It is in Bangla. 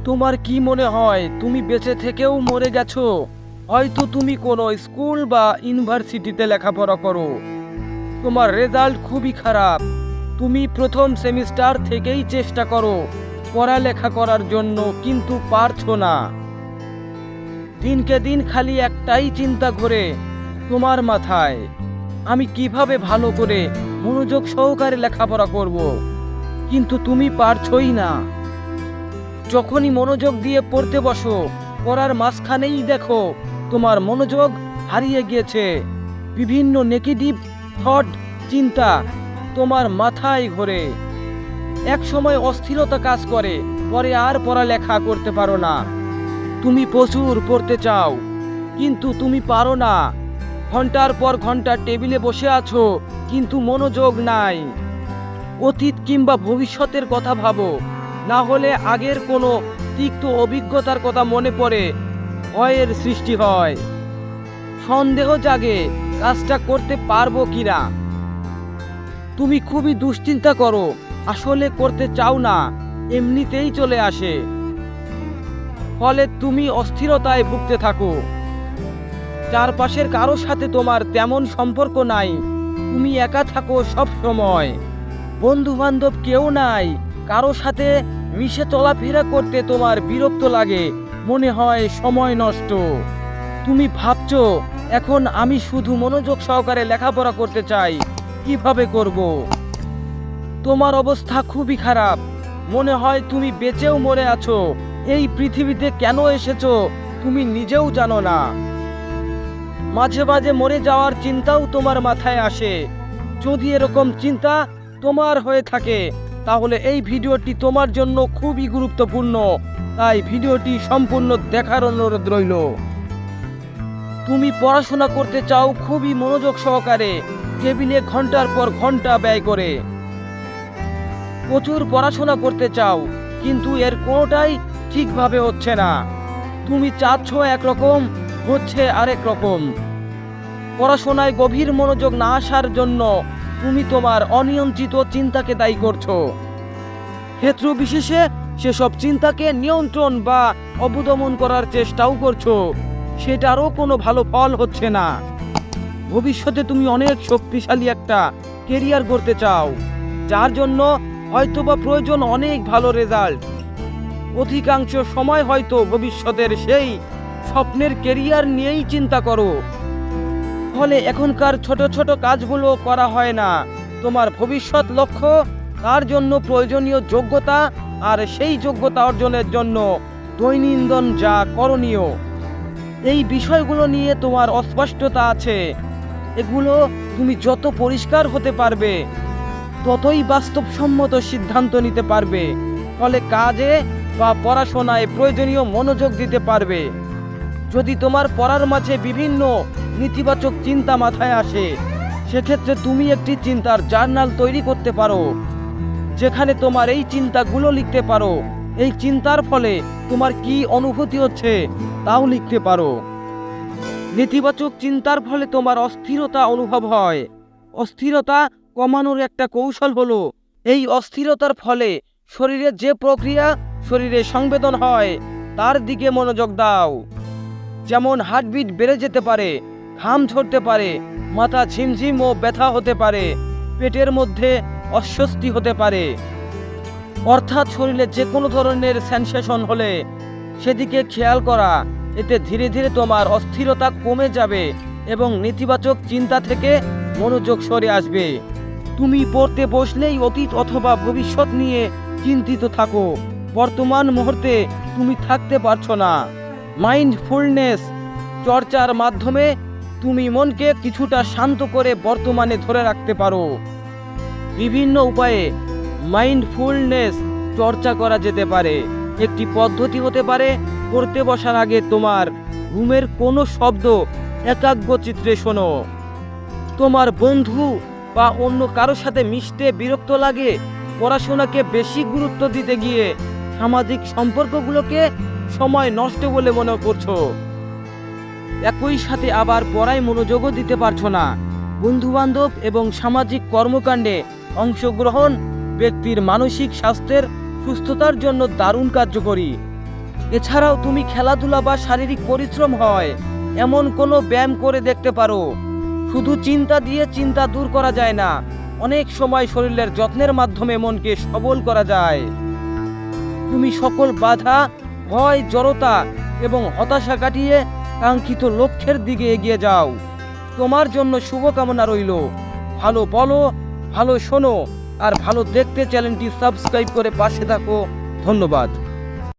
তোমার কি মনে হয় তুমি বেঁচে থেকেও মরে গেছো? হয়তো তুমি কোনো স্কুল বা ইউনিভার্সিটিতে লেখাপড়া করো, তোমার রেজাল্ট খুবই খারাপ। তুমি প্রথম সেমিস্টার থেকেই চেষ্টা করো পড়ালেখা করার জন্য, কিন্তু পারছো না। দিনকে দিন খালি একটাই চিন্তা ঘোরে তোমার মাথায়, আমি কিভাবে ভালো করে মনোযোগ সহকারে লেখাপড়া করব। কিন্তু তুমি পারছই না। যখনই মনোযোগ দিয়ে পড়তে বসো, পড়ার মাঝখানেই দেখো তোমার মনোযোগ হারিয়ে গিয়েছে। বিভিন্ন নেগেটিভ থট, চিন্তা তোমার মাথায় ঘোরে। এক সময় অস্থিরতা কাজ করে, পরে আর পড়ালেখা করতে পারো না। তুমি প্রচুর পড়তে চাও, কিন্তু তুমি পারো না। ঘন্টার পর ঘন্টা টেবিলে বসে আছো, কিন্তু মনোযোগ নাই। অতীত কিংবা ভবিষ্যতের কথা ভাবো, না হলে আগের কোনো তিক্ত অভিজ্ঞতার কথা মনে পড়ে ভয়ের সৃষ্টি হয়। সন্দেহ জাগে কাজটা করতে পারবো কিনা। তুমি খুবই দুশ্চিন্তা করো, আসলে করতে চাও না, এমনিতেই চলে আসে। ফলে তুমি অস্থিরতায় ভুগতে থাকো। চারপাশের কারোর সাথে তোমার তেমন সম্পর্ক নাই, তুমি একা থাকো সব সময়। বন্ধু বান্ধব কেউ নাই, কারো সাথে মিশে চলাফেরা করতে তোমার বিরক্ত লাগে, মনে হয় সময় নষ্ট। তুমি ভাবছো এখন আমি শুধু মনোযোগ সহকারে লেখাপড়া করতে চাই, কিভাবে করব। তোমার অবস্থা খুবই খারাপ, মনে হয় তুমি বেঁচেও মরে আছো। এই পৃথিবীতে কেন এসেছো তুমি নিজেও জানো না। মাঝে মাঝে মরে যাওয়ার চিন্তাও তোমার মাথায় আসে। যদি এরকম চিন্তা তোমার হয়ে থাকে, তাহলে এই ভিডিওটি তোমার জন্য খুবই গুরুত্বপূর্ণ, তাই ভিডিওটি সম্পূর্ণ দেখার অনুরোধ রইল। তুমি পড়াশোনা করতে চাও খুবই মনোযোগ সহকারে, টেবিলে ঘন্টার পর ঘন্টা ব্যয় করে। প্রচুর পড়াশোনা করতে চাও, কিন্তু এর কোনোটাই ঠিকভাবে হচ্ছে না। তুমি চাচ্ছ একরকম, হচ্ছে আরেক রকম। পড়াশোনায় গভীর মনোযোগ না আসার জন্য তুমি তোমার অনিয়ন্ত্রিত চিন্তাকে দায়ী করছো। ক্ষেত্র বিশেষে সেসব চিন্তাকে নিয়ন্ত্রণ বা অবদমন করার চেষ্টাও করছো, সেটারও কোনো ভালো ফল হচ্ছে না। ভবিষ্যতে তুমি অনেক শক্তিশালী একটা কেরিয়ার করতে চাও, যার জন্য হয়তোবা প্রয়োজন অনেক ভালো রেজাল্ট। অধিকাংশ সময় হয়তো ভবিষ্যতের সেই স্বপ্নের কেরিয়ার নিয়েই চিন্তা করো, ফলে এখনকার ছোট ছোট কাজগুলো করা হয় না। তোমার ভবিষ্যৎ লক্ষ্য, তার জন্য প্রয়োজনীয় যোগ্যতা আর সেই যোগ্যতা অর্জনের জন্য দৈনন্দিন যা করণীয়, এই বিষয়গুলো নিয়ে তোমার অস্পষ্টতা আছে। এগুলো তুমি যত পরিষ্কার হতে পারবে, ততই বাস্তবসম্মত সিদ্ধান্ত নিতে পারবে। ফলে কাজে বা পড়াশোনায় প্রয়োজনীয় মনোযোগ দিতে পারবে। যদি তোমার পড়ার মাঝে বিভিন্ন নেতিবাচক চিন্তা মাথায় আসে, সেক্ষেত্রে তুমি একটি চিন্তার জার্নাল তৈরি করতে পারো, যেখানে তোমার এই চিন্তাগুলো লিখতে পারো। এই চিন্তার ফলে তোমার কি অনুভূতি হচ্ছে তাও লিখতে পারো। নেতিবাচক চিন্তার ফলে তোমার অস্থিরতা অনুভব হয়। অস্থিরতা কমানোর একটা কৌশল হলো, এই অস্থিরতার ফলে শরীরে যে প্রক্রিয়া শরীরে সংবেদন হয় তার দিকে মনোযোগ দাও। যেমন হার্টবিট বেড়ে যেতে পারে, ঘাম ঝরতে পারে, মাথা ঝিমঝিম ও ব্যথা হতে পারে, পেটের মধ্যে অস্বস্তি হতে পারে। অর্থাৎ শরীরে যে কোনো ধরনের সেন্সেশন হলে সেদিকে খেয়াল করা। এতে ধীরে ধীরে তোমার অস্থিরতা কমে যাবে এবং নেতিবাচক চিন্তা থেকে মনোযোগ সরে আসবে। তুমি পড়তে বসলেই অতীত অথবা ভবিষ্যৎ নিয়ে চিন্তিত থাকো, বর্তমান মুহূর্তে তুমি থাকতে পারছো না। মাইন্ডফুলনেস চর্চার মাধ্যমে তুমি মনকে কিছুটা শান্ত করে বর্তমানে ধরে রাখতে পারো। বিভিন্ন উপায়ে মাইন্ডফুলনেস চর্চা করা যেতে পারে। একটি পদ্ধতি হতে পারে, পড়তে বসার আগে তোমার রুমের কোনো শব্দ একাগ্রচিত্তে শোনো। তোমার বন্ধু বা অন্য কারোর সাথে মিশতে বিরক্ত লাগে, পড়াশোনাকে বেশি গুরুত্ব দিতে গিয়ে সামাজিক সম্পর্কগুলোকে সময় নষ্ট বলে মনে করছো। একই সাথে আবার পড়ায় মনোযোগও দিতে পারছো না। বন্ধুবান্ধব এবং সামাজিক কর্মকাণ্ডে অংশগ্রহণ ব্যক্তির মানসিক স্বাস্থ্যের সুস্থতার জন্য দারুণ কার্যকরী। এছাড়াও তুমি খেলাধুলা বা শারীরিক পরিশ্রম হয় এমন কোনো ব্যায়াম করে দেখতে পারো। শুধু চিন্তা দিয়ে চিন্তা দূর করা যায় না, অনেক সময় শরীরের যত্নের মাধ্যমে মনকে সবল করা যায়। তুমি সকল বাধা, ভয়, জড়তা এবং হতাশা কাটিয়ে কাঙ্ক্ষিত লক্ষ্যের দিকে এগিয়ে যাও। তোমার জন্য শুভকামনা রইল। ভালো বলো, ভালো শোনো আর ভালো দেখতে চ্যানেলটি সাবস্ক্রাইব করে পাশে থাকো। ধন্যবাদ।